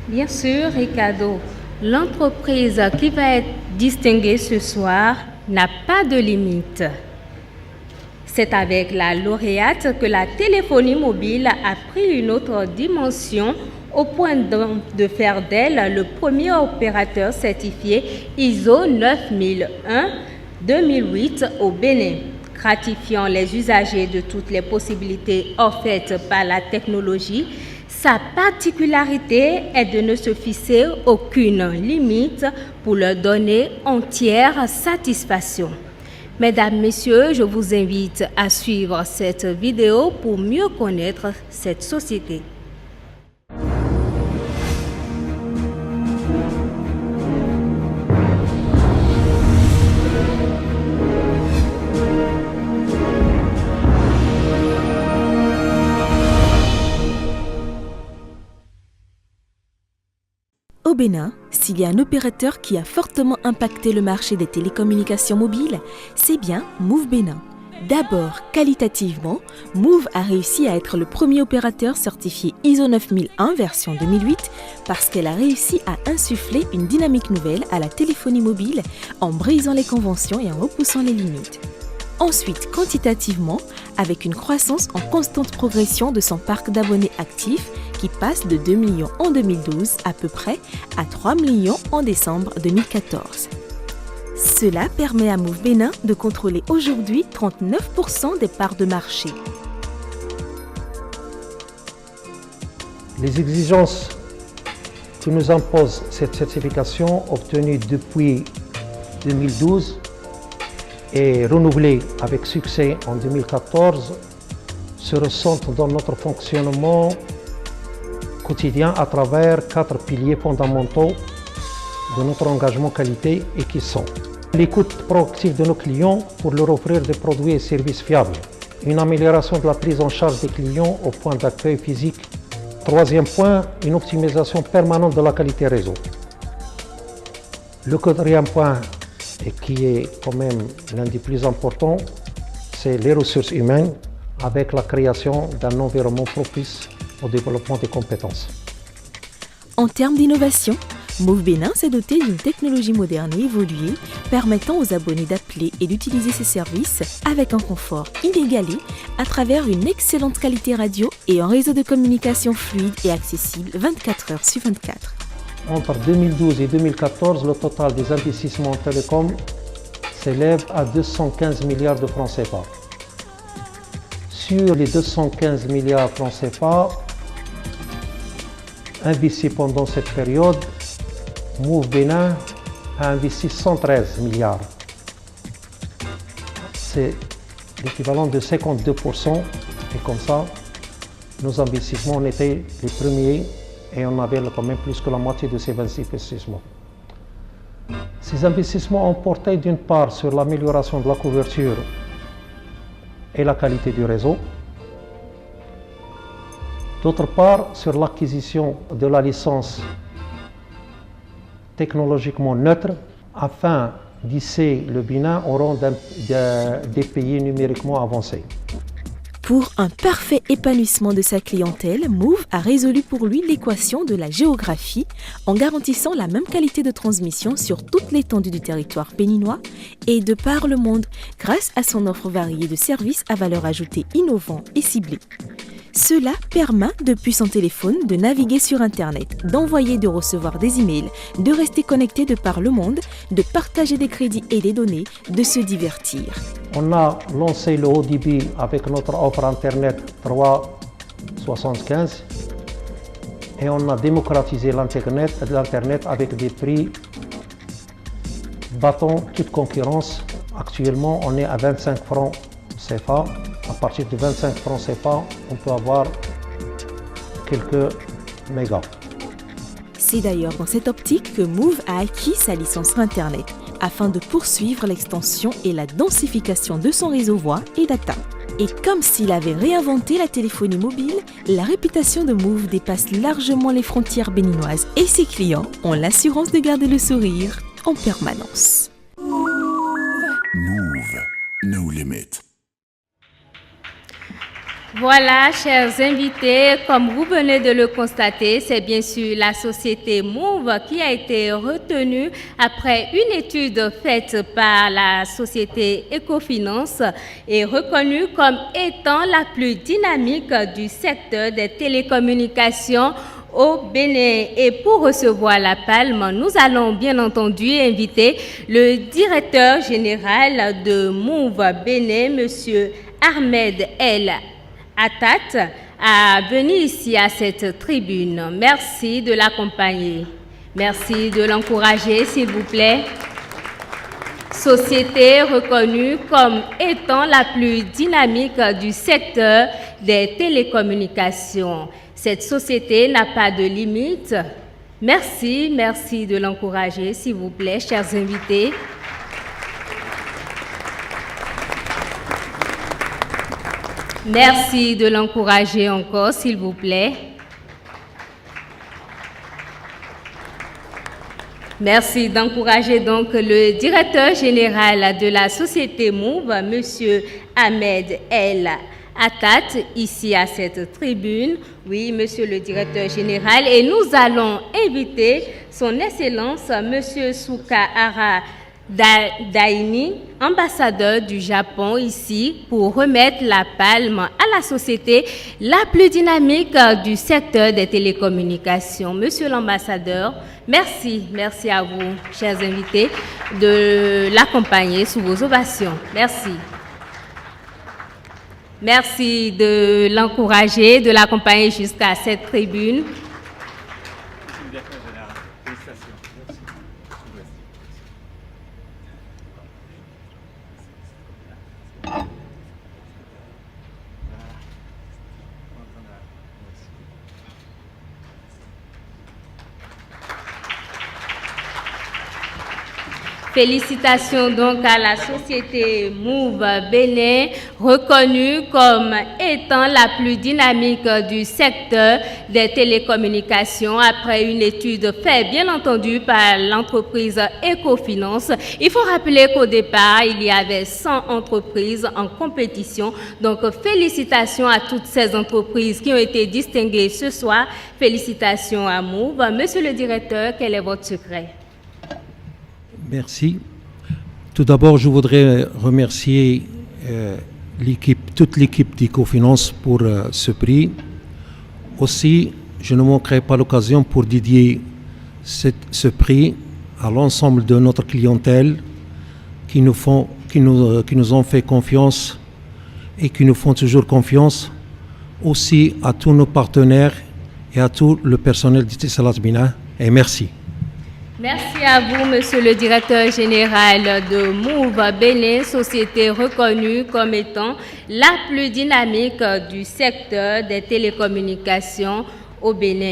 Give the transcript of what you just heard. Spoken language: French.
Bien sûr, Ricardo, l'entreprise qui va être distinguée ce soir n'a pas de limite. C'est avec la lauréate que la téléphonie mobile a pris une autre dimension au point de faire d'elle le premier opérateur certifié ISO 9001-2008 au Bénin, gratifiant les usagers de toutes les possibilités offertes par la technologie. Sa particularité est de ne se fixer aucune limite pour leur donner entière satisfaction. Mesdames, Messieurs, je vous invite à suivre cette vidéo pour mieux connaître cette société. Au Bénin, s'il y a un opérateur qui a fortement impacté le marché des télécommunications mobiles, c'est bien Move Bénin. D'abord, qualitativement, Move a réussi à être le premier opérateur certifié ISO 9001 version 2008 parce qu'elle a réussi à insuffler une dynamique nouvelle à la téléphonie mobile en brisant les conventions et en repoussant les limites. Ensuite, quantitativement, avec une croissance en constante progression de son parc d'abonnés actifs qui passe de 2 millions en 2012 à peu près à 3 millions en décembre 2014. Cela permet à Move Bénin de contrôler aujourd'hui 39% des parts de marché. Les exigences que nous impose cette certification obtenue depuis 2012 et renouvelée avec succès en 2014 se ressentent dans notre fonctionnement quotidien à travers 4 piliers fondamentaux de notre engagement qualité et qui sont l'écoute proactive de nos clients pour leur offrir des produits et services fiables, une amélioration de la prise en charge des clients au point d'accueil physique. Troisième point, une optimisation permanente de la qualité réseau. Le quatrième point, et qui est quand même l'un des plus importants, c'est les ressources humaines avec la création d'un environnement propice au développement des compétences. En termes d'innovation, Move Bénin s'est doté d'une technologie moderne et évoluée permettant aux abonnés d'appeler et d'utiliser ses services avec un confort inégalé à travers une excellente qualité radio et un réseau de communication fluide et accessible 24 heures sur 24. Entre 2012 et 2014, le total des investissements en télécom s'élève à 215 milliards de francs CFA. Sur les 215 milliards de francs CFA investis pendant cette période, Move Bénin a investi 113 milliards. C'est l'équivalent de 52%, et comme ça, nos investissements ont été les premiers et on avait quand même plus que la moitié de ces investissements. Ces investissements ont porté d'une part sur l'amélioration de la couverture et la qualité du réseau, d'autre part sur l'acquisition de la licence technologiquement neutre afin d'hisser le Bénin au rang des pays numériquement avancés. Pour un parfait épanouissement de sa clientèle, Move a résolu pour lui l'équation de la géographie en garantissant la même qualité de transmission sur toute l'étendue du territoire béninois et de par le monde grâce à son offre variée de services à valeur ajoutée innovants et ciblés. Cela permet, depuis son téléphone, de naviguer sur Internet, d'envoyer et de recevoir des emails, de rester connecté de par le monde, de partager des crédits et des données, de se divertir. On a lancé le haut débit avec notre offre Internet 3,75 et on a démocratisé l'Internet avec des prix battant toute concurrence. Actuellement, on est à 25 francs CFA. À partir de 25 francs CFA, on peut avoir quelques mégas. C'est d'ailleurs dans cette optique que Move a acquis sa licence Internet, afin de poursuivre l'extension et la densification de son réseau voix et data. Et comme s'il avait réinventé la téléphonie mobile, la réputation de Move dépasse largement les frontières béninoises et ses clients ont l'assurance de garder le sourire en permanence. Move, no limit. Voilà, chers invités, comme vous venez de le constater, c'est bien sûr la société Move qui a été retenue après une étude faite par la société Ecofinance et reconnue comme étant la plus dynamique du secteur des télécommunications au Bénin. Et pour recevoir la palme, nous allons bien entendu inviter le directeur général de Move Bénin, M. Ahmed El Attat, à venir ici à cette tribune. Merci de l'accompagner. Merci de l'encourager, s'il vous plaît. Société reconnue comme étant la plus dynamique du secteur des télécommunications. Cette société n'a pas de limite. Merci, merci de l'encourager, s'il vous plaît, chers invités. Merci de l'encourager encore, s'il vous plaît. Merci d'encourager donc le directeur général de la société Move, M. Ahmed El Attat, ici à cette tribune. Oui, Monsieur le directeur général. Et nous allons inviter son Excellence, M. Sukahara Daini, ambassadeur du Japon ici, pour remettre la palme à la société la plus dynamique du secteur des télécommunications. Monsieur l'ambassadeur, merci à vous, chers invités, de l'accompagner sous vos ovations. Merci. Merci de l'encourager, de l'accompagner jusqu'à cette tribune. Félicitations donc à la société Move Bénin, reconnue comme étant la plus dynamique du secteur des télécommunications après une étude faite bien entendu par l'entreprise Ecofinance. Il faut rappeler qu'au départ, il y avait 100 entreprises en compétition. Donc félicitations à toutes ces entreprises qui ont été distinguées ce soir. Félicitations à Move. Monsieur le directeur, quel est votre secret? Merci. Tout d'abord, je voudrais remercier toute l'équipe d'Ecofinance pour ce prix. Aussi, je ne manquerai pas l'occasion pour dédier ce prix à l'ensemble de notre clientèle qui nous ont fait confiance et qui nous font toujours confiance. Aussi à tous nos partenaires et à tout le personnel d'Etisalat Bénin. Et merci. Merci à vous, Monsieur le directeur général de Move Bénin, société reconnue comme étant la plus dynamique du secteur des télécommunications au Bénin.